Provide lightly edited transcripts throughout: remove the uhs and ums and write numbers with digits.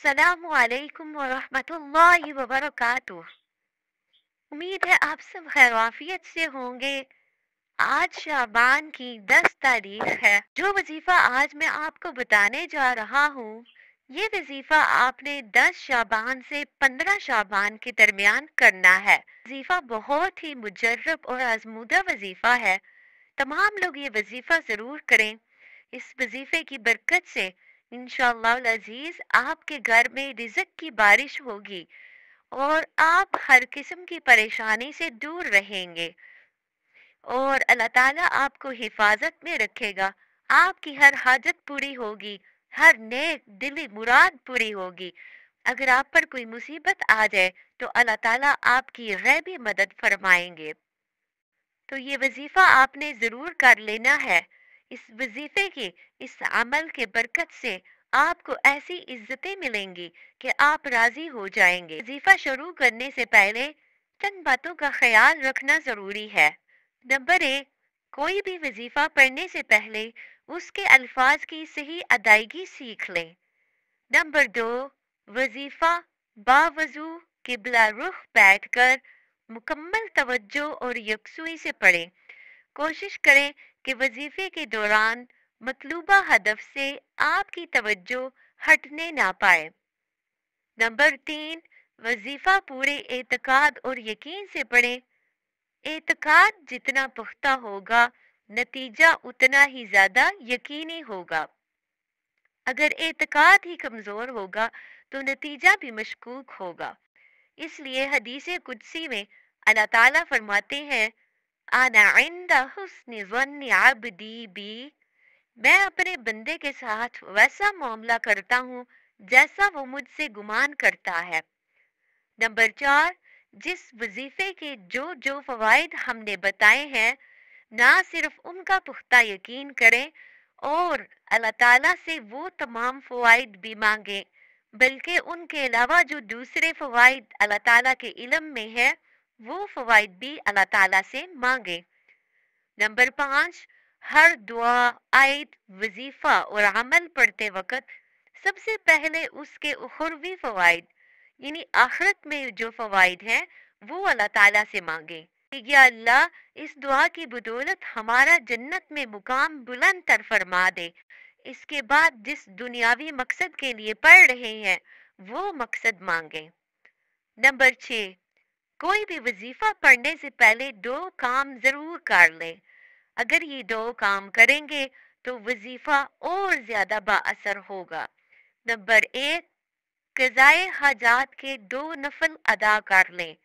अस्सलामु अलैकुम वरहमतुल्लाहि वबरकातुह। उम्मीद है आप सब खैराफियत से होंगे। आज शाबान की 10 तारीख है। जो वजीफा आज मैं आपको बताने जा रहा हूँ, ये वजीफा आपने 10 शाबान से 15 शाबान के दरमियान करना है। वजीफा बहुत ही मुजर्रब और आजमूदा वजीफा है। तमाम लोग ये वजीफा जरूर करें। इस वजीफे की बरकत से इंशाअल्लाह अजीज आपके घर में रिज़्क की बारिश होगी और आप हर किस्म की परेशानी से दूर रहेंगे और अल्लाह ताला आपको हिफाजत में रखेगा। आपकी हर हाजत पूरी होगी, हर नेक दिली मुराद पूरी होगी। अगर आप पर कोई मुसीबत आ जाए तो अल्लाह ताला आपकी गैबी मदद फरमाएंगे। तो ये वजीफा आपने जरूर कर लेना है। इस वजीफे की, इस अमल के बरकत से आपको ऐसी इज्जतें मिलेंगी कि आप राजी हो जाएंगे। वजीफा शुरू करने से पहले चंद बातों का ख्याल रखना जरूरी है। नंबर 1, कोई भी वजीफा पढ़ने से पहले उसके अल्फाज की सही अदायगी सीख लें। नंबर 2, वजीफा बावजू किबला रुख बैठकर मुकम्मल तवज्जो और यकसुई से पढ़ें। कोशिश करें कि वजीफे के दौरान मतलूबा हदफ से आपकी तवज्जो हटने ना पाए। नंबर 3, वजीफा पूरे एतकाद और यकीन से पढ़ें। एतकाद जितना पुख्ता होगा, नतीजा उतना ही ज्यादा यकीनी होगा। अगर एतकाद ही कमजोर होगा तो नतीजा भी मशकूक होगा। इसलिए हदीसे कुदसी में अल्लाह ताला फरमाते हैं, आना इंदा हुस्नि ज़न्नि अब्दी बी, मैं अपने बंदे के साथ वैसा मामला करता हूँ जैसा वो मुझसे गुमान करता है। नंबर 4, जिस वजीफे के जो जो फवाइद हमने बताए हैं, ना सिर्फ उनका पुख्ता यकीन करें और अल्लाह ताला से वो तमाम फवाइद भी मांगे, बल्कि उनके अलावा जो दूसरे फवाइद अल्लाह ताला के इल्म में है, वो फवाइद भी अल्लाह ताला से मांगे। नंबर 5, हर दुआ, आयत, वजीफा और अमल पढ़ते वक्त सबसे पहले उसके उखरवी फवाइद यानी आखिरत में जो फवाइद हैं वो अल्लाह ताला से मांगे। या अल्लाह, इस दुआ की बदौलत हमारा जन्नत में मुकाम बुलंद तर फरमा दे। इसके बाद जिस दुनियावी मकसद के लिए पढ़ रहे हैं वो मकसद मांगे। नंबर 6, कोई भी वजीफा पढ़ने से पहले 2 काम जरूर कर लें। अगर ये 2 काम करेंगे तो वजीफा और ज्यादा बाअसर होगा। नंबर 1, क़ज़ाए हाजात के 2 नफल अदा कर लें।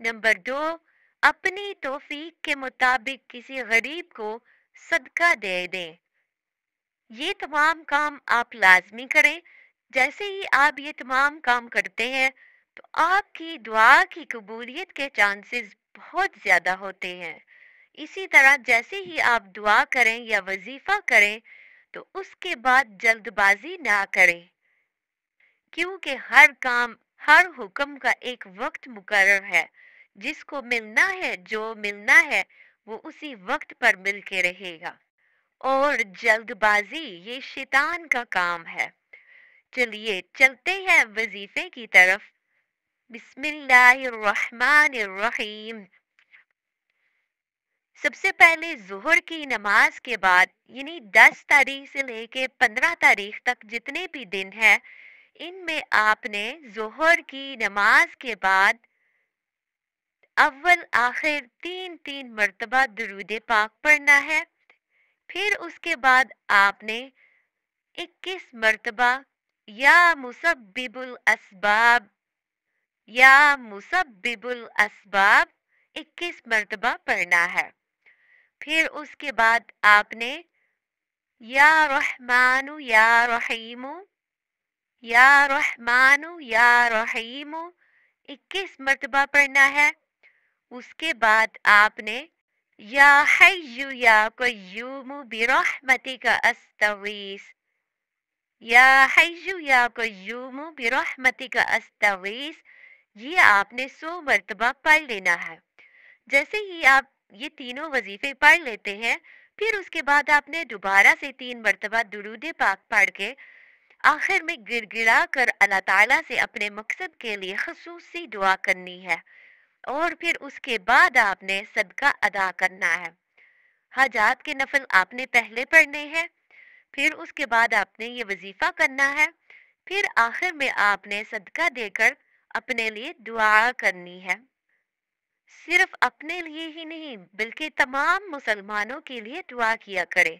नंबर 2, अपनी तौफीक के मुताबिक किसी गरीब को सदका दे दें। ये तमाम काम आप लाजमी करें। जैसे ही आप ये तमाम काम करते हैं तो आपकी दुआ की कबूलियत के चांसेस बहुत ज्यादा होते हैं। इसी तरह जैसे ही आप दुआ करें या वजीफा करें तो उसके बाद जल्दबाजी ना करें, क्योंकि हर काम, हर हुक्म का एक वक्त मुकर्रर है। जिसको मिलना है, जो मिलना है, वो उसी वक्त पर मिल के रहेगा और जल्दबाजी ये शैतान का काम है। चलिए चलते हैं वजीफे की तरफ। बिस्मिल्लाहिर्रहमानिर्रहीम। सबसे पहले ज़ोहर की नमाज के बाद यानी 10 तारीख से लेके 15 तारीख तक जितने भी दिन हैं, इनमें आपने ज़ोहर की नमाज के बाद अव्वल आखिर 3-3 मर्तबा दुरूद पाक पढ़ना है। फिर उसके बाद आपने 21 मर्तबा या मुसब्बिबुल अस्बाब, या मुसब्बिबुल अस्बाब 21 मर्तबा पढ़ना है। फिर उसके बाद आपने या रहमानु या रहीमु, या रहमानु या रहीमु 21 मर्तबा पढ़ना है। उसके बाद आपने या हय्यु या कय्यूमु बिरहमतिका अस्तगीस, या हय्यु या कय्यूमु बिरहमतिका अस्तगीस, ये आपने 100 मर्तबा पढ़ लेना है। जैसे ही आप ये तीनों वजीफे पढ़ लेते हैं, फिर उसके बाद आपने दोबारा से 3 मर्तबा दुरूद पाक पढ़ के आखिर में गिड़गिड़ा कर अल्लाह ताला से अपने मकसद के लिए खसूसी दुआ करनी है और फिर उसके बाद आपने सदका अदा करना है। हाजात के नफल आपने पहले पढ़ने हैं, फिर उसके बाद आपने ये वजीफा करना है, फिर आखिर में आपने सदका देकर अपने लिए दुआ करनी है। सिर्फ अपने लिए ही नहीं बल्कि तमाम मुसलमानों के लिए दुआ किया करें,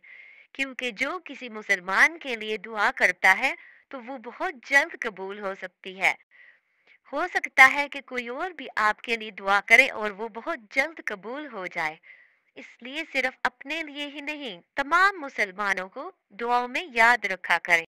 क्योंकि जो किसी मुसलमान के लिए दुआ करता है तो वो बहुत जल्द कबूल हो सकती है। हो सकता है कि कोई और भी आपके लिए दुआ करे और वो बहुत जल्द कबूल हो जाए। इसलिए सिर्फ अपने लिए ही नहीं तमाम मुसलमानों को दुआओं में याद रखा करें।